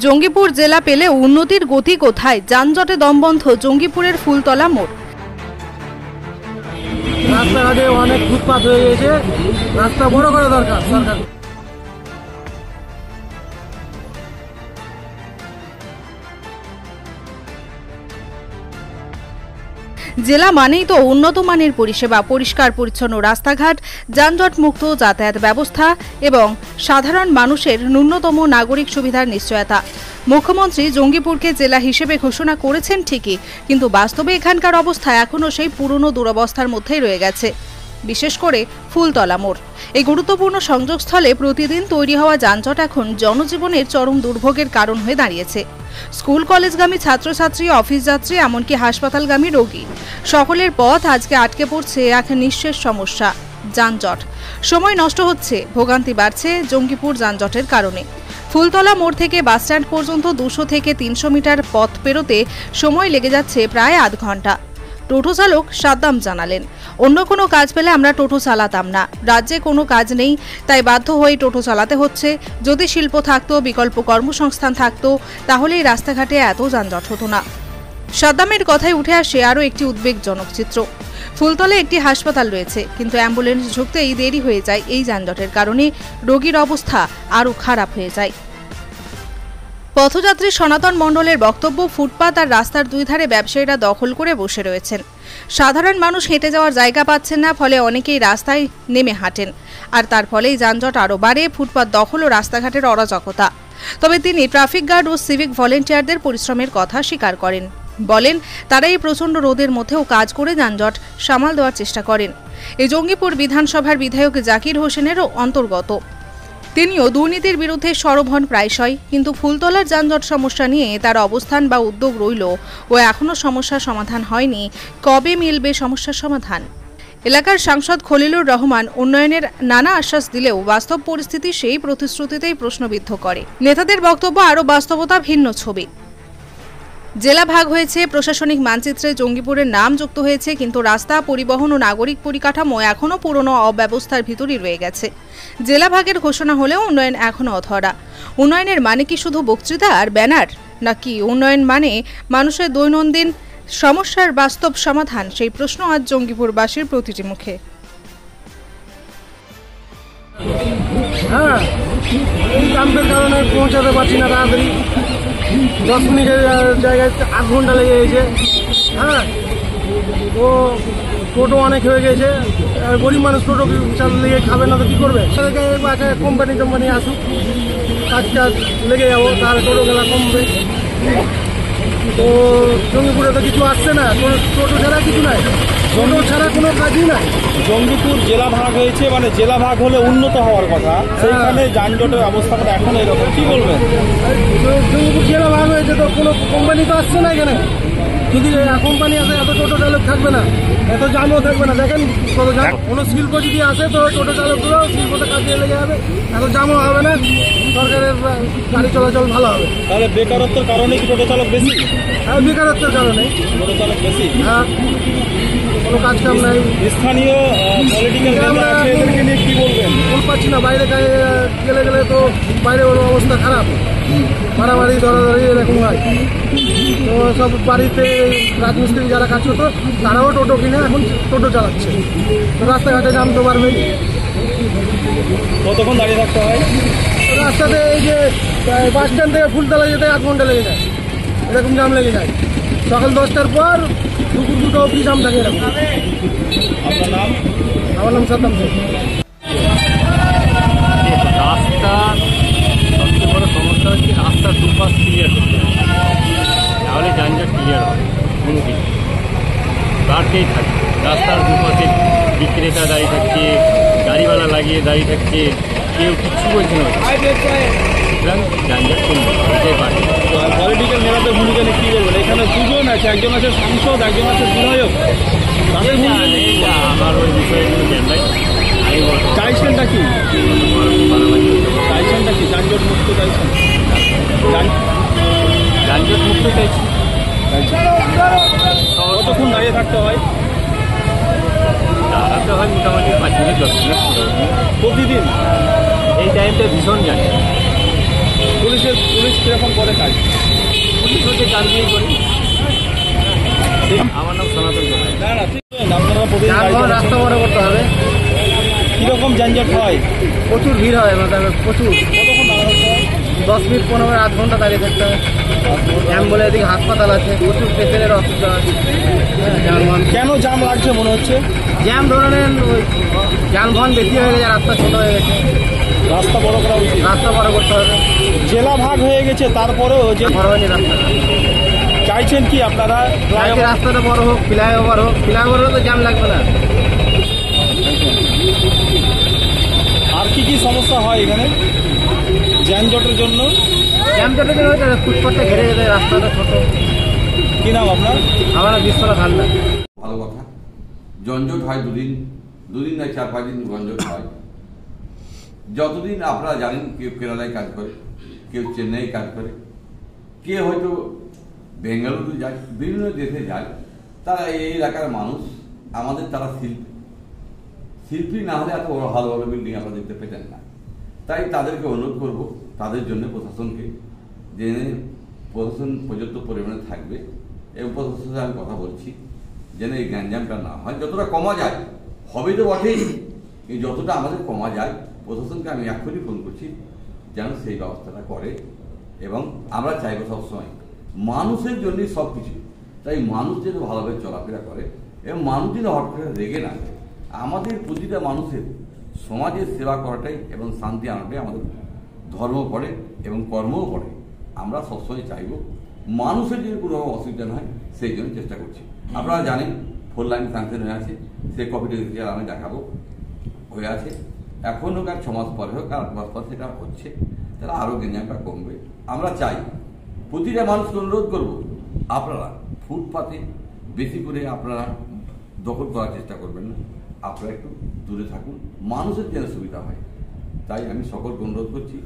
জঙ্গিপুর জেলা পেলে উন্নতির গতি কোথায়? যানজটে দমবন্ধ জঙ্গিপুরের ফুলতলা মোড়। রাস্তাঘাটে অনেক ফুটপাত হয়ে গেছে, রাস্তা বড় করা দরকার সরকার। জেলা মানেই তো উন্নত মানের পরিষেবা, পরিষ্কার পরিচ্ছন্ন রাস্তাঘাট, যানজট মুক্ত যাতায়াত ব্যবস্থা এবং সাধারণ মানুষের ন্যূনতম নাগরিক সুবিধার নিশ্চয়তা। মুখ্যমন্ত্রী জঙ্গিপুরকে জেলা হিসেবে ঘোষণা করেছেন ঠিকই, কিন্তু বাস্তবে এখানকার অবস্থা এখনও সেই পুরনো দুরবস্থার মধ্যেই রয়ে গেছে, বিশেষ করে ফুলতলা মোড়। এই গুরুত্বপূর্ণ সংযোগস্থলে প্রতিদিন তৈরি হওয়া যানজট এখন জনজীবনের চরম দুর্ভোগের কারণ হয়ে দাঁড়িয়েছে। স্কুল কলেজগামী ছাত্রছাত্রী, অফিস যাত্রী, এমনকি হাসপাতালগামী রোগী, সকলের পথ আজকে আটকে পড়ছে এক নিঃশেষ সমস্যা, যানজট। সময় নষ্ট হচ্ছে, ভোগান্তি বাড়ছে জঙ্গিপুর যানজটের কারণে। ফুলতলা মোড় থেকে বাসস্ট্যান্ড পর্যন্ত 200 থেকে 300 মিটার পথ পেরোতে সময় লেগে যাচ্ছে প্রায় আধ ঘন্টা। টোটো চালক সাদ্দাম জানালেন, অন্য কোনো কাজ পেলে আমরা টোটো চালাতাম না, রাজ্যে কোনো কাজ নেই, তাই বাধ্য হয়ে টোটো চালাতে হচ্ছে। যদি শিল্প থাকতো, বিকল্প কর্মসংস্থান থাকতো, তাহলে এই রাস্তাঘাটে এত যানজট হতো না। সাদ্দামের কথায় উঠে আসে আরও একটি উদ্বেগজনক চিত্র। ফুলতলায় একটি হাসপাতাল রয়েছে, কিন্তু অ্যাম্বুলেন্স ঢুকতেই দেরি হয়ে যায়। এই যানজটের কারণে রোগীর অবস্থা আরও খারাপ হয়ে যায়। পথযাত্রী সনাতন মণ্ডলের বক্তব্য, ফুটপাত আর রাস্তার দুই ধারে ব্যবসায়ীরা দখল করে বসে রয়েছেন। সাধারণ মানুষ হেঁটে যাওয়ার জায়গা পাচ্ছেন না, ফলে অনেকেই রাস্তায় নেমে হাঁটেন, আর তার ফলেই যানজট আরও বাড়ে, ফুটপাত দখল ও রাস্তাঘাটের অরাজকতা। তবে তিনি ট্রাফিক গার্ড ও সিভিক ভলেন্টিয়ারদের পরিশ্রমের কথা স্বীকার করেন। বলেন, তারা এই প্রচণ্ড রোদের মধ্যেও কাজ করে যানজট সামাল দেওয়ার চেষ্টা করেন। এই জঙ্গিপুর বিধানসভার বিধায়ক জাকির হোসেনেরও অন্তর্গত। তিনিও দুর্নীতির বিরুদ্ধে সরব হন প্রায়শই, কিন্তু ফুলতলার যানজট সমস্যা নিয়ে তার অবস্থান বা উদ্যোগ রইল ও এখনও সমস্যার সমাধান হয়নি। কবে মিলবে সমস্যার সমাধান? এলাকার সাংসদ খলিলুর রহমান উন্নয়নের নানা আশ্বাস দিলেও বাস্তব পরিস্থিতি সেই প্রতিশ্রুতিতেই প্রশ্নবিদ্ধ করে। নেতাদের বক্তব্য আরও বাস্তবতা ভিন্ন ছবি। জেলা ভাগ হয়েছে, প্রশাসনিক মানচিত্রে জঙ্গিপুরের নাম যুক্ত হয়েছে, কিন্তু রাস্তা, পরিবহন ও নাগরিক পরিকাঠামো এখনও পুরনো অব্যবস্থার ভিতরই রয়ে গেছে। জেলা ভাগের ঘোষণা হলেও উন্নয়ন এখনও অধরা। উন্নয়নের মানে কি শুধু বক্তৃতা আর ব্যানার, নাকি উন্নয়ন মানে মানুষের দৈনন্দিন সমস্যার বাস্তব সমাধান? সেই প্রশ্ন আজ জঙ্গিপুরবাসীর প্রতিটি মুখে। হ্যাঁ, কামের কারণে পৌঁছাতে পারছি না তাড়াতাড়ি, 10 মিনিটের জায়গায় 8 ঘন্টা লেগে গেছে। হ্যাঁ, তো টোটো অনেক হয়ে গেছে, গরিব মানুষ টোটো চালিয়ে খাবে না তো কী করবে? সেটাকে কোম্পানি আসুক, কাজ লেগে যাবো, তাহলে টোটো গেলা কমবে। তো জঙ্গিপুরে তো কিছু আসছে না, টোটো ছাড়া কিছু নাই, টোটো ছাড়া কোনো কাজই নাই। জঙ্গিপুর জেলা ভাগ হয়েছে, মানে জেলা ভাগ হলে উন্নত হওয়ার কথা, সেখানে যানজটের অবস্থাটা এখন এরকম, কি বলবেন? জঙ্গিপুর জেলা ভাগ হয়েছে তো কোনো কোম্পানি তো আসছে না এখানে। যদি কোম্পানি আসে এত টোটো চালক থাকবে না, এত জামও থাকবে না। দেখেন কত জাম, কোনো শিল্প যদি আসে তো টোটো চালকগুলো শিল্পতে কাজে লেগে যাবে, এত জামও হবে না, সরকারের গাড়ি চলাচল ভালো হবে। তাহলে বেকারত্বের কারণে কি টোটো চালক বেশি? হ্যাঁ, বেকারত্বের কারণে টোটো চালক বেশি। হ্যাঁ, কোনো কাজ কাম নাই। স্থানীয় পলিটিক্যাল এদেরকে নিয়ে কি বলবেন? বল পাচ্ছি না, বাইরে গেলে তো বাইরে ওর অবস্থা খারাপ, মারামারি ধরাধরি এরকম হয়। তো সব বাড়িতে রাজমিস্ত্রি যারা কাজ করতো তারাও টোটো কিনে এখন টোটো চালাচ্ছে, রাস্তাঘাটে জাম তো পারবেই। কতক্ষণ দাঁড়িয়ে থাকতে হয় রাস্তাতে? এই যে বাস স্ট্যান্ড থেকে ফুলতলা যেতে 8 ঘন্টা লেগে যায়, এরকম জাম লেগে যায়। সকাল 10টার পর দুপুর 2টা অবধি জাম থাকে এরকম। আপনার নাম? আমার নাম সাদ্দাম শেখ। রাস্তা সবচেয়ে বড় সমস্যা হচ্ছে রাস্তার দুপাশ ক্লিয়ার করতে হবে, তাহলে যানজট ক্লিয়ার হবে। কোনো কিছু বাড়তেই থাকে, রাস্তার দুপাশে বিক্রেতা দাঁড়িয়ে থাকছে, গাড়িওয়ালা লাগিয়ে দাঁড়িয়ে থাকছে, কেউ কিচ্ছু বলছে না, সুতরাং যানজট কমতে পারে। পলিটিক্যাল নেতাদের ভূমিকা নিয়ে কী বলবেন? এখানে দুজন আছে, একজন আছে সাংসদ, একজন আছে বিধায়ক, তাদের ভূমিকা আমার ওই বিষয়গুলো জানলাই। আমি চাইছেনটা কি? চাইছেনটা কি? যানজট মুক্ত চাইছেন? যানজট মুক্ত চাইছি। কতক্ষণ দাঁড়িয়ে থাকতে হয়? দাঁড়াতে হয় মোটামুটি 5 মিনিট 10 মিনিট প্রতিদিন। এই টাইমটা ভীষণ জানি। পুলিশের পুলিশ কিরকম করে কাজ? পুলিশ হচ্ছে জানতেই করি। আমার নাম সনাতন জোড়াই। না না ঠিক আছে, আপনারা প্রতিদিন গাড়ি যানবাহন চালাচ্ছেন। রাস্তা বড় করতে হবে। কিরকম যানজট হয়? প্রচুর ভিড় হয়, মানে প্রচুর। কতক্ষণ দাঁড়াতে হয়? 10 মিনিট 15 আধ ঘন্টা দাঁড়িয়ে থাকতে হয়। জ্যাম বলে এদিকে হাসপাতাল আছে, প্রচুর পেশেন্টের অসুবিধা আছে। হ্যাঁ, যানবাহন কেন জাম লাগছে মনে হচ্ছে? জ্যাম ধরে নেন, ওই যানবাহন বেশি হয়ে গেছে, রাস্তা ছোট হয়ে গেছে। রাস্তা বড় করা উচিত। রাস্তা বড় করতে হবে। জেলা ভাগ হয়ে গেছে, তারপরেও যে বড় হয়নি রাস্তাটা। চাইছেন কি আপনারা? চাইছি রাস্তাটা বড় হোক, ফ্লাইওভার হোক। ফ্লাইওভার হলে তো জ্যাম লাগবে না। আর কি কি সমস্যা হয় এখানে যানজটের জন্য? জ্যাম জটের জন্য হয়তো ফুটপাথটা ঘিরে যেতে, রাস্তাটা ছোট। কি নাম আপনার? আমার বিশ্বরা ঠান্ডা। ভালো কথা। যানজট হয় দুদিন না 4-5 দিন যানজট হয়। যতদিন আপনারা জানেন, কেউ কেরালায় কাজ করে, কেউ চেন্নাই কাজ করে, কে হয়তো বেঙ্গালুরু যায়, বিভিন্ন দেশে যায়। তারা এই এলাকার মানুষ, আমাদের তারা শিল্পী না হলে এত বড় ভালো ভালো বিল্ডিং আপনারা দেখতে পেতেন না। তাই তাদেরকে অনুরোধ করব, তাদের জন্য প্রশাসনকে, যে প্রশাসন পর্যাপ্ত পরিমাণে থাকবে এবং প্রশাসনের সাথে আমি কথা বলছি যেন এই গ্যাঞ্জামটা না হয়, যতটা কমা যায়। হবে তো বটেই, এই যতটা আমাদের কমা যায়, প্রশাসনকে আমি এখনই ফোন করছি যেন সেই ব্যবস্থাটা করে। এবং আমরা চাইবো সবসময় মানুষের জন্যই সব কিছু, তাই মানুষ যেন ভালোভাবে চলাফেরা করে এবং মানুষ যেন হঠাৎ করে রেগে না যায়। আমাদের প্রতিটা মানুষের সমাজের সেবা করাটাই এবং শান্তি আনাটাই আমাদের ধর্ম পড়ে এবং কর্মও পড়ে। আমরা সবসময় চাইব মানুষের যদি কোনো অসুবিধা না হয়, সেই জন্য চেষ্টা করছি। আপনারা জানেন 4 লাইন স্যাংশন হয়ে আছে, সেই কপিটা আমি দেখাবো, হয়ে আছে। এখন হোক আর 6 মাস পরে হোক আর 8 মাস পর সেটা হচ্ছে, তাহলে আরও গ্যাঞ্জামটা কমবে। আমরা চাই, প্রতিটা মানুষকে অনুরোধ করব, আপনারা ফুটপাতে বেশি করে আপনারা দখল করার চেষ্টা করবেন না, আপনারা একটু দূরে থাকুন, মানুষের যেন সুবিধা হয়। তাই আমি সকলকে অনুরোধ করছি,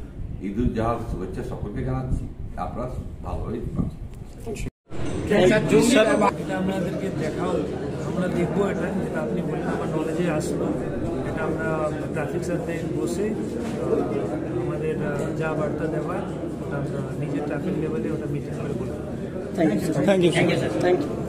ঈদুল জোহার শুভেচ্ছা সকলকে জানাচ্ছি। আপনারা ভালোভাবে পাচ্ছেন। এটা আপনাদেরকে দেখাও, আমরা দেখবো এটা, যেটা আপনি বললেন আমার নলেজে আসলো। এটা আমরা ট্রাফিক সাথে বসে আমাদের যা বার্তা দেওয়ার ওটা আমরা নিজের ট্রাফিক লেভেলে ওটা মিটিং করে বলবো। Thank you sir.